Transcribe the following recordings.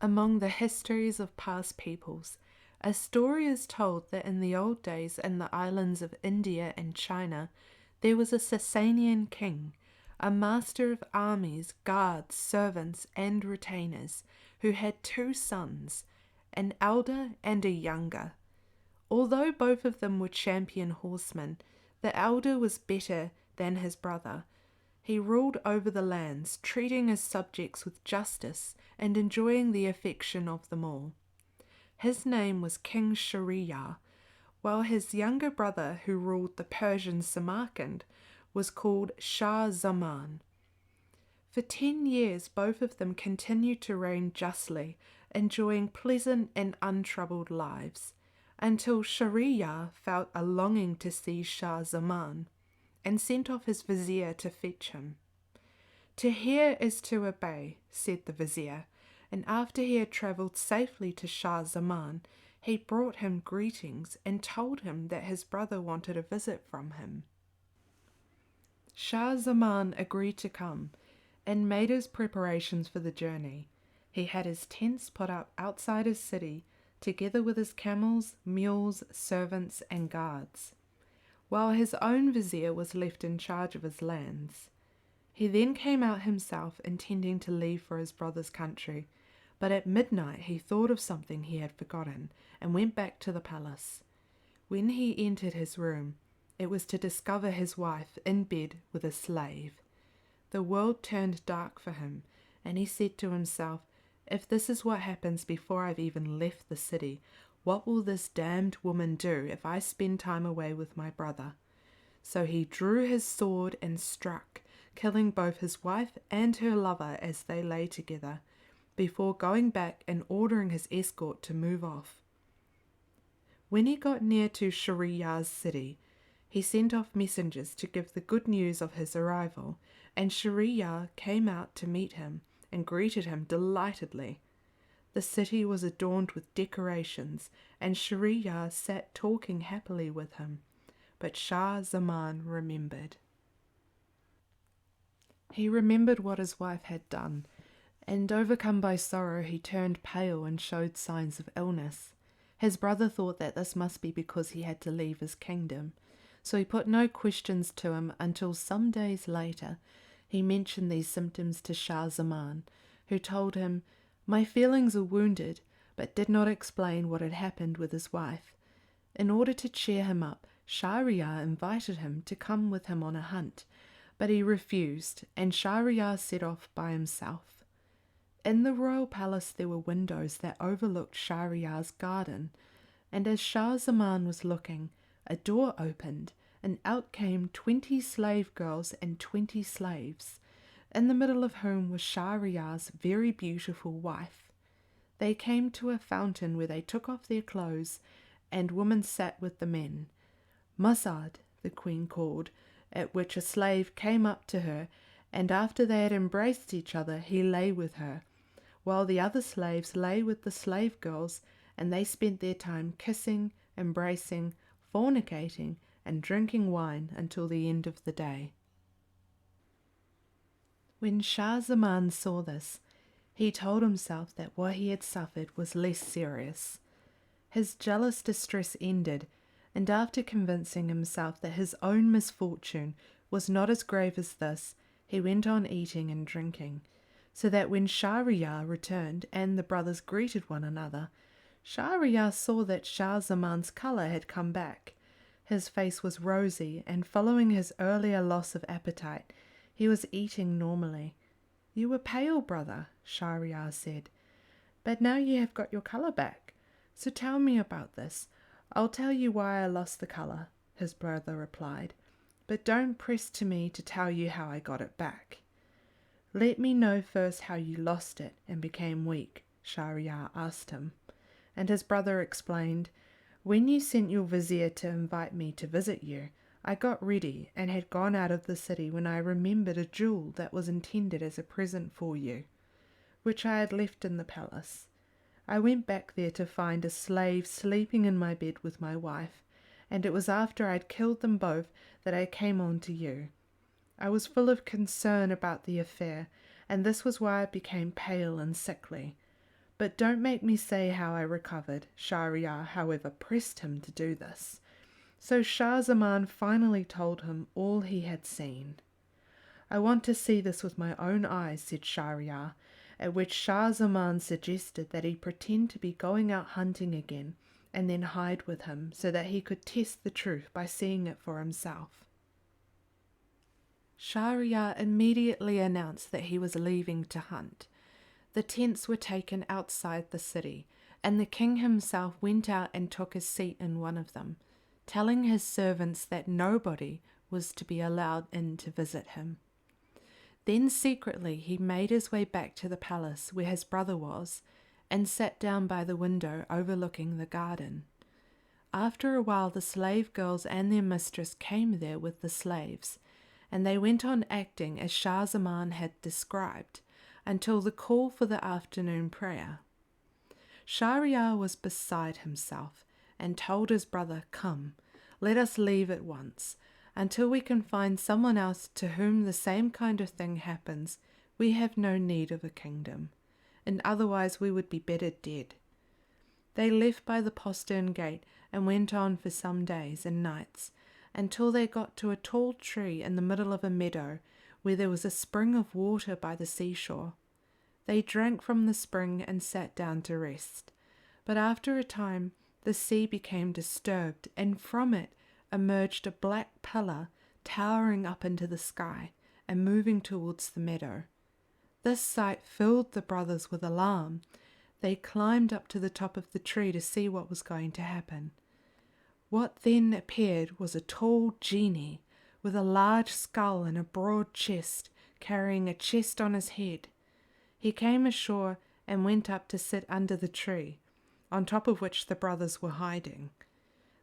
Among the histories of past peoples, a story is told that in the old days in the islands of India and China, there was a Sasanian king, a master of armies, guards, servants, and retainers, who had two sons, an elder and a younger. Although both of them were champion horsemen, the elder was better than his brother. He ruled over the lands, treating his subjects with justice and enjoying the affection of them all. His name was King Shahriyar, while his younger brother, who ruled the Persian Samarkand, was called Shah Zaman. For 10 years both of them continued to reign justly, enjoying pleasant and untroubled lives, until Shahriyar felt a longing to see Shah Zaman, and sent off his vizier to fetch him. "To hear is to obey," said the vizier, and after he had travelled safely to Shah Zaman, he brought him greetings and told him that his brother wanted a visit from him. Shah Zaman agreed to come, and made his preparations for the journey. He had his tents put up outside his city, together with his camels, mules, servants, and guards, while his own vizier was left in charge of his lands. He then came out himself, intending to leave for his brother's country, but at midnight he thought of something he had forgotten, and went back to the palace. When he entered his room, it was to discover his wife in bed with a slave. The world turned dark for him, and he said to himself, "If this is what happens before I've even left the city, what will this damned woman do if I spend time away with my brother?" So he drew his sword and struck, killing both his wife and her lover as they lay together, before going back and ordering his escort to move off. When he got near to Shahriyar's city, he sent off messengers to give the good news of his arrival, and Shahriyar came out to meet him and greeted him delightedly. The city was adorned with decorations, and Shahriyar sat talking happily with him, but Shah Zaman remembered. He remembered what his wife had done, and overcome by sorrow he turned pale and showed signs of illness. His brother thought that this must be because he had to leave his kingdom, so he put no questions to him until some days later he mentioned these symptoms to Shah Zaman, who told him, "My feelings are wounded," but did not explain what had happened with his wife. In order to cheer him up, Shahriyar invited him to come with him on a hunt, but he refused, and Shahriyar set off by himself. In the royal palace there were windows that overlooked Shahriyar's garden, and as Shah Zaman was looking, a door opened, and out came 20 slave girls and 20 slaves, in the middle of whom was Shahriyar's very beautiful wife. They came to a fountain where they took off their clothes, and women sat with the men. "Masad," the queen called, at which a slave came up to her, and after they had embraced each other he lay with her, while the other slaves lay with the slave girls, and they spent their time kissing, embracing, fornicating, and drinking wine until the end of the day. When Shah Zaman saw this, he told himself that what he had suffered was less serious. His jealous distress ended, and after convincing himself that his own misfortune was not as grave as this, he went on eating and drinking, so that when Shahriyar returned and the brothers greeted one another, Shahriyar saw that Shah Zaman's colour had come back. His face was rosy, and following his earlier loss of appetite, he was eating normally. "You were pale, brother," Shahriyar said, "but now you have got your colour back. So tell me about this." "I'll tell you why I lost the colour," his brother replied, "but don't press to me to tell you how I got it back." "Let me know first how you lost it and became weak," Shahriyar asked him, and his brother explained, "When you sent your vizier to invite me to visit you, I got ready and had gone out of the city when I remembered a jewel that was intended as a present for you, which I had left in the palace. I went back there to find a slave sleeping in my bed with my wife, and it was after I'd killed them both that I came on to you. I was full of concern about the affair, and this was why I became pale and sickly. But don't make me say how I recovered. Shahriyar, however, pressed him to do this. So Shah-Zaman finally told him all he had seen. I want to see this with my own eyes, said Shahriyar, at which Shah-Zaman suggested that he pretend to be going out hunting again and then hide with him so that he could test the truth by seeing it for himself. Shahriyar immediately announced that he was leaving to hunt. The tents were taken outside the city, and the king himself went out and took his seat in one of them, telling his servants that nobody was to be allowed in to visit him. Then secretly he made his way back to the palace where his brother was, and sat down by the window overlooking the garden. After a while the slave girls and their mistress came there with the slaves, and they went on acting as Shah-Zaman had described, until the call for the afternoon prayer. Shahriyar was beside himself, and told his brother, "Come, let us leave at once. Until we can find someone else to whom the same kind of thing happens, we have no need of a kingdom, and otherwise we would be better dead." They left by the postern gate and went on for some days and nights, until they got to a tall tree in the middle of a meadow, where there was a spring of water by the seashore. They drank from the spring and sat down to rest. But after a time the sea became disturbed, and from it emerged a black pillar towering up into the sky and moving towards the meadow. This sight filled the brothers with alarm. They climbed up to the top of the tree to see what was going to happen. What then appeared was a tall genie with a large skull and a broad chest, carrying a chest on his head. He came ashore and went up to sit under the tree, on top of which the brothers were hiding.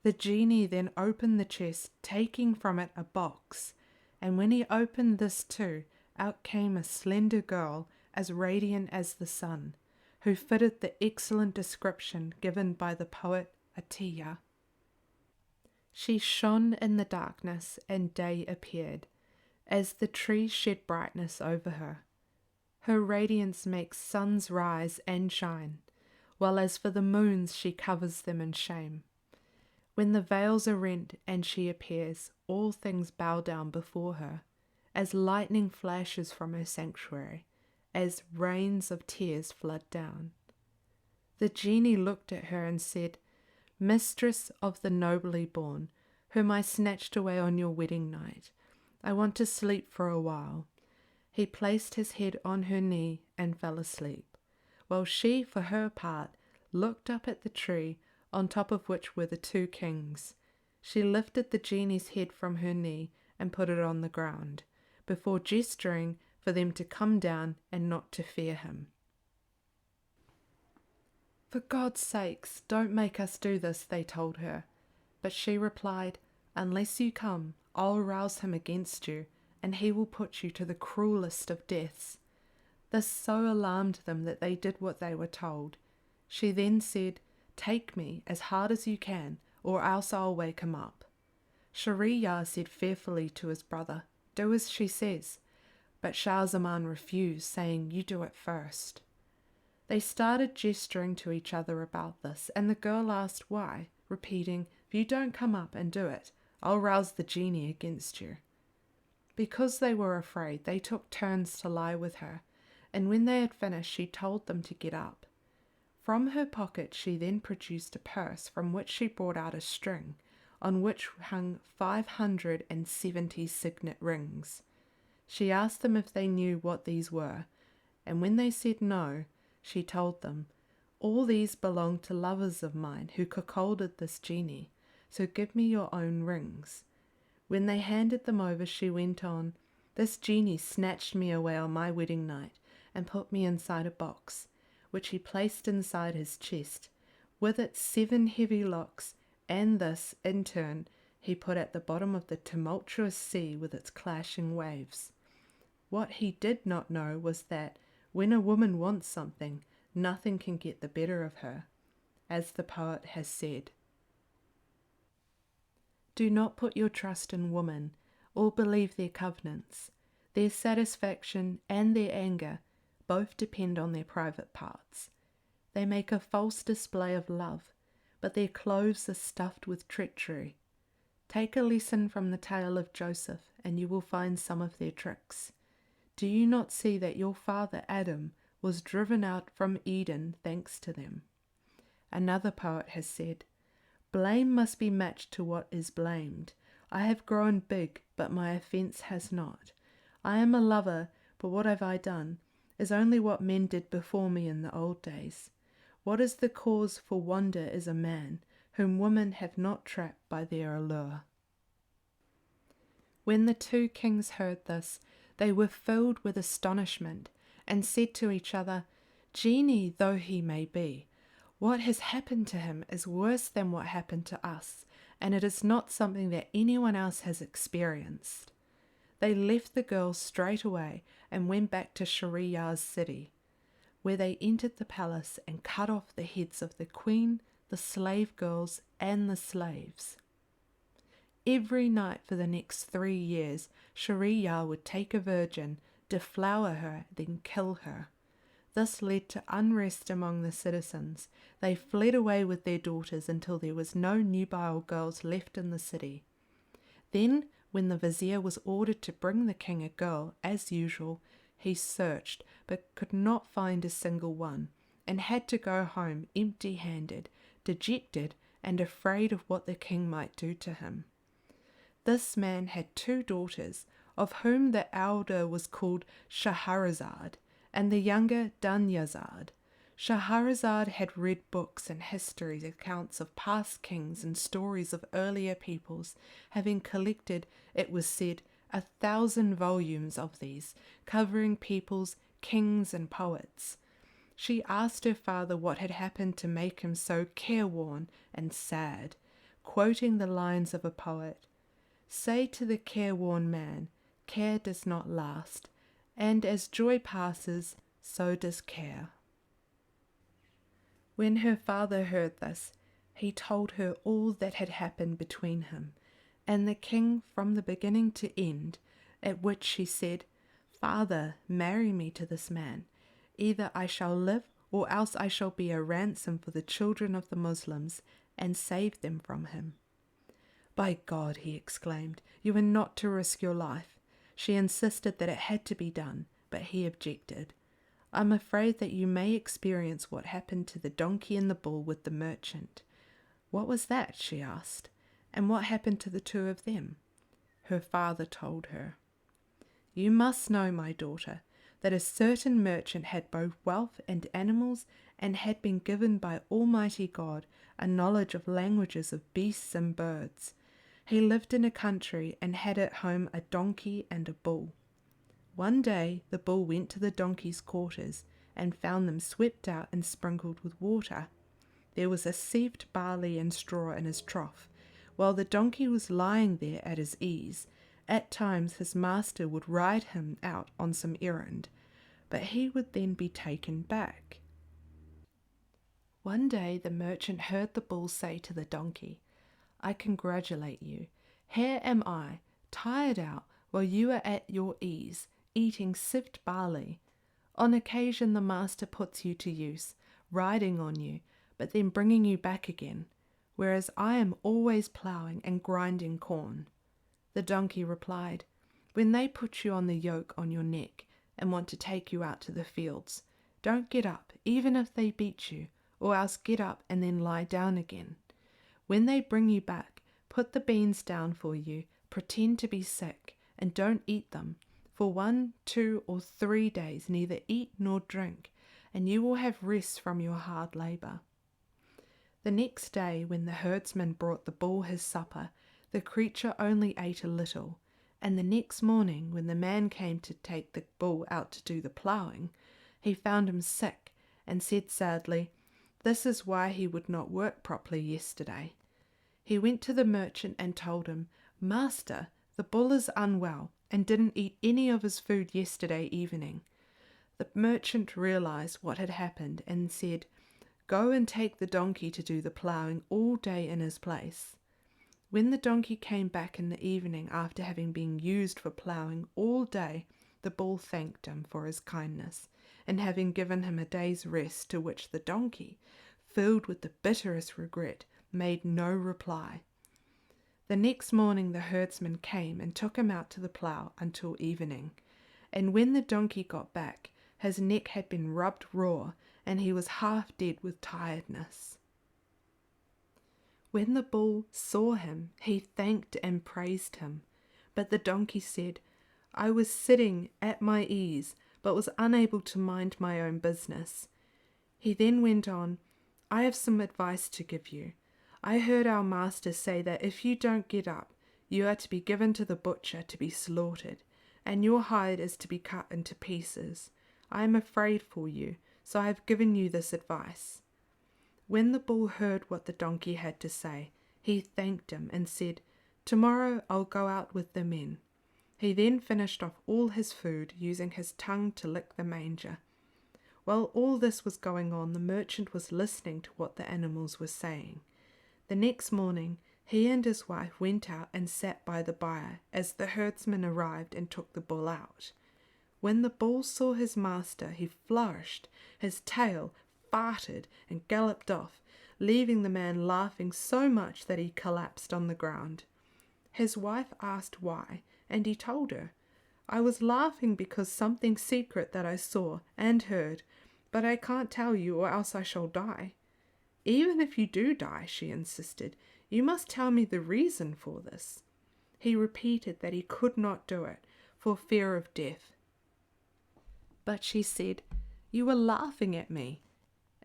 The genie then opened the chest, taking from it a box, and when he opened this too, out came a slender girl as radiant as the sun, who fitted the excellent description given by the poet Atiyah. She shone in the darkness, and day appeared, as the tree shed brightness over her. Her radiance makes suns rise and shine, while as for the moons she covers them in shame. When the veils are rent and she appears, all things bow down before her, as lightning flashes from her sanctuary, as rains of tears flood down. The genie looked at her and said, "Mistress of the nobly born, whom I snatched away on your wedding night, I want to sleep for a while." He placed his head on her knee and fell asleep, while she, for her part, looked up at the tree on top of which were the two kings. She lifted the genie's head from her knee and put it on the ground, before gesturing for them to come down and not to fear him. "For God's sakes, don't make us do this," they told her. But she replied, "Unless you come, I'll rouse him against you, and he will put you to the cruelest of deaths." This so alarmed them that they did what they were told. She then said, "Take me as hard as you can, or else I'll wake him up." Shahriyar said fearfully to his brother, "Do as she says." But Shah-Zaman refused, saying, "You do it first." They started gesturing to each other about this, and the girl asked why, repeating, "If you don't come up and do it, I'll rouse the genie against you." Because they were afraid, they took turns to lie with her, and when they had finished, she told them to get up. From her pocket she then produced a purse, from which she brought out a string, on which hung 570 signet rings. She asked them if they knew what these were, and when they said no, she told them, "All these belong to lovers of mine who cuckolded this genie, so give me your own rings." When they handed them over, she went on, "This genie snatched me away on my wedding night and put me inside a box, which he placed inside his chest, with its 7 heavy locks, and this, in turn, he put at the bottom of the tumultuous sea with its clashing waves. What he did not know was that, when a woman wants something, nothing can get the better of her, as the poet has said. Do not put your trust in women, or believe their covenants. Their satisfaction and their anger both depend on their private parts. They make a false display of love, but their clothes are stuffed with treachery. Take a lesson from the tale of Joseph, and you will find some of their tricks. Do you not see that your father Adam was driven out from Eden thanks to them? Another poet has said, "Blame must be matched to what is blamed. I have grown big, but my offence has not. I am a lover, but what have I done? Is only what men did before me in the old days. What is the cause for wonder is a man, whom women have not trapped by their allure." When the two kings heard this, they were filled with astonishment, and said to each other, "Genie though he may be, what has happened to him is worse than what happened to us, and it is not something that anyone else has experienced." They left the girls straight away and went back to Shahriyar's city, where they entered the palace and cut off the heads of the queen, the slave girls, and the slaves. Every night for the next 3 years, Shahriyar would take a virgin, deflower her, then kill her. This led to unrest among the citizens. They fled away with their daughters until there was no nubile girls left in the city. Then, when the vizier was ordered to bring the king a girl, as usual, he searched, but could not find a single one, and had to go home empty-handed, dejected, and afraid of what the king might do to him. This man had 2 daughters, of whom the elder was called Shahrazad, and the younger Dunyazad. Shahrazad had read books and histories, accounts of past kings and stories of earlier peoples, having collected, it was said, 1,000 volumes of these, covering peoples, kings, and poets. She asked her father what had happened to make him so careworn and sad, quoting the lines of a poet, "Say to the careworn man, care does not last, and as joy passes, so does care." When her father heard this, he told her all that had happened between him, and the king from the beginning to end, at which she said, "Father, marry me to this man. Either I shall live, or else I shall be a ransom for the children of the Muslims, and save them from him." "By God," he exclaimed, "you are not to risk your life." She insisted that it had to be done, but he objected. "I'm afraid that you may experience what happened to the donkey and the bull with the merchant." "What was that?" she asked. "And what happened to the 2 of them?" Her father told her. "You must know, my daughter, that a certain merchant had both wealth and animals, and had been given by Almighty God a knowledge of languages of beasts and birds. He lived in a country and had at home a donkey and a bull. One day the bull went to the donkey's quarters and found them swept out and sprinkled with water. There was a sieved barley and straw in his trough. While the donkey was lying there at his ease, at times his master would ride him out on some errand, but he would then be taken back. One day the merchant heard the bull say to the donkey, 'I congratulate you. Here am I, tired out, while you are at your ease, eating sieved barley. On occasion the master puts you to use, riding on you, but then bringing you back again, whereas I am always ploughing and grinding corn.' The donkey replied, 'When they put you on the yoke on your neck and want to take you out to the fields, don't get up, even if they beat you, or else get up and then lie down again. When they bring you back, put the beans down for you, pretend to be sick, and don't eat them. For 1, 2, or 3 days neither eat nor drink, and you will have rest from your hard labour.' The next day, when the herdsman brought the bull his supper, the creature only ate a little, and the next morning, when the man came to take the bull out to do the ploughing, he found him sick, and said sadly, 'This is why he would not work properly yesterday.' He went to the merchant and told him, 'Master, the bull is unwell, and didn't eat any of his food yesterday evening.' The merchant realized what had happened and said, 'Go and take the donkey to do the ploughing all day in his place.' When the donkey came back in the evening after having been used for ploughing all day, the bull thanked him for his kindness, in having given him a day's rest, to which the donkey, filled with the bitterest regret, made no reply. The next morning the herdsman came and took him out to the plough until evening, and when the donkey got back, his neck had been rubbed raw, and he was half dead with tiredness. When the bull saw him, he thanked and praised him, but the donkey said, "I was sitting at my ease, but was unable to mind my own business." He then went on, "I have some advice to give you. I heard our master say that if you don't get up, you are to be given to the butcher to be slaughtered, and your hide is to be cut into pieces. I am afraid for you, so I have given you this advice." When the bull heard what the donkey had to say, he thanked him and said, "Tomorrow I'll go out with the men." He then finished off all his food, using his tongue to lick the manger. While all this was going on, the merchant was listening to what the animals were saying. The next morning, he and his wife went out and sat by the byre as the herdsman arrived and took the bull out. When the bull saw his master, he flourished his tail, farted, and galloped off, leaving the man laughing so much that he collapsed on the ground. His wife asked why, and he told her, "I was laughing because something secret that I saw and heard, but I can't tell you or else I shall die." "Even if you do die," she insisted, "you must tell me the reason for this." He repeated that he could not do it for fear of death. But she said, "You were laughing at me."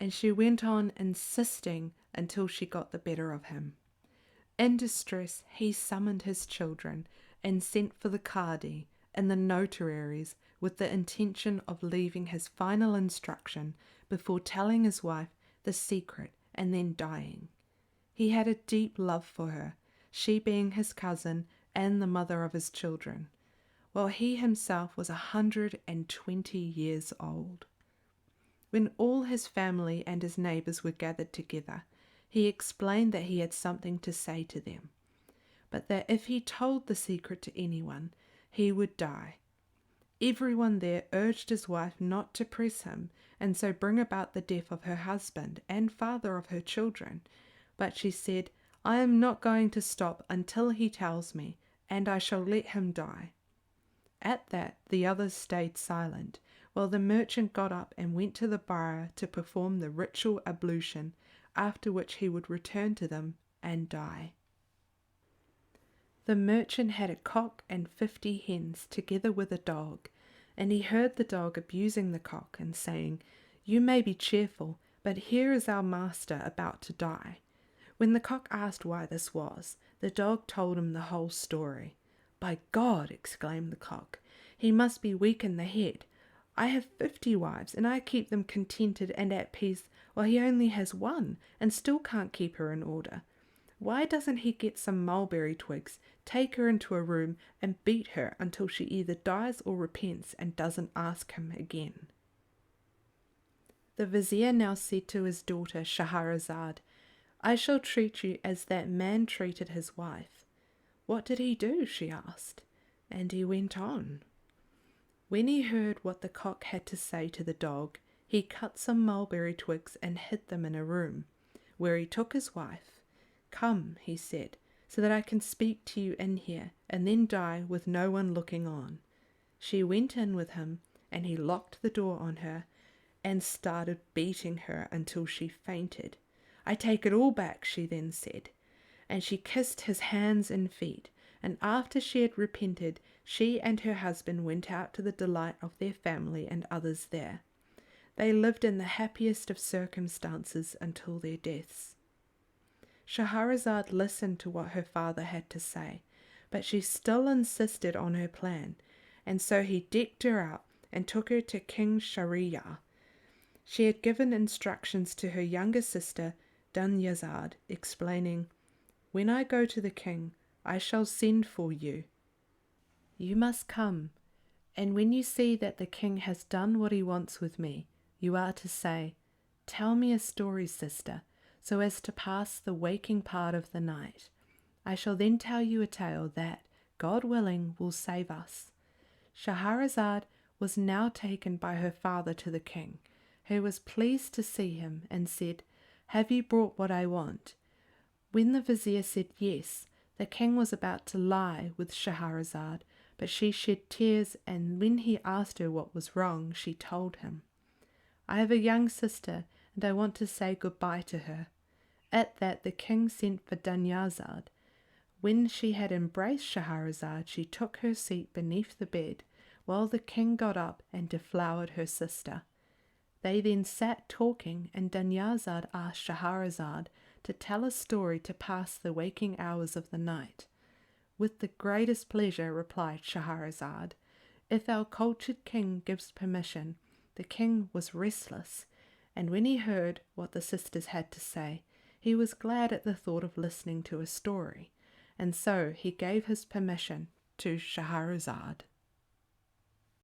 And she went on insisting until she got the better of him. In distress, he summoned his children and sent for the Qadi and the notaries with the intention of leaving his final instruction before telling his wife the secret and then dying. He had a deep love for her, she being his cousin and the mother of his children, while he himself was 120 years old. When all his family and his neighbours were gathered together, he explained that he had something to say to them, but that if he told the secret to anyone, he would die. Everyone there urged his wife not to press him and so bring about the death of her husband and father of her children, but she said, "I am not going to stop until he tells me, and I shall let him die." At that the others stayed silent, while the merchant got up and went to the byre to perform the ritual ablution, after which he would return to them and die. The merchant had a cock and 50 hens, together with a dog, and he heard the dog abusing the cock and saying, "You may be cheerful, but here is our master about to die." When the cock asked why this was, the dog told him the whole story. "By God," exclaimed the cock, "he must be weak in the head. I have 50 wives, and I keep them contented and at peace, while he only has one, and still can't keep her in order. Why doesn't he get some mulberry twigs, take her into a room, and beat her until she either dies or repents and doesn't ask him again?" The vizier now said to his daughter Shahrazad, "I shall treat you as that man treated his wife." "What did he do?" she asked, and he went on. When he heard what the cock had to say to the dog, he cut some mulberry twigs and hid them in a room, where he took his wife. "Come," he said, "so that I can speak to you in here, and then die with no one looking on." She went in with him, and he locked the door on her, and started beating her until she fainted. "I take it all back," she then said, and she kissed his hands and feet, and after she had repented, she and her husband went out to the delight of their family and others there. They lived in the happiest of circumstances until their deaths. Shahrazad listened to what her father had to say, but she still insisted on her plan, and so he decked her out and took her to King Shahriyar. She had given instructions to her younger sister Dunyazad, explaining, "When I go to the king, I shall send for you. You must come, and when you see that the king has done what he wants with me, you are to say, 'Tell me a story, sister, so as to pass the waking part of the night. I shall then tell you a tale that, God willing, will save us.'" Shahrazad was now taken by her father to the king, who was pleased to see him, and said, "Have you brought what I want?" When the vizier said yes, the king was about to lie with Shahrazad, but she shed tears, and when he asked her what was wrong, she told him, "I have a young sister, and I want to say good-bye to her." At that the king sent for Dunyazad. When she had embraced Shahrazad, she took her seat beneath the bed, while the king got up and deflowered her sister. They then sat talking, and Dunyazad asked Shahrazad to tell a story to pass the waking hours of the night. "With the greatest pleasure," replied Shahrazad, "if our cultured king gives permission." The king was restless, and when he heard what the sisters had to say, he was glad at the thought of listening to a story, and so he gave his permission to Shahrazad.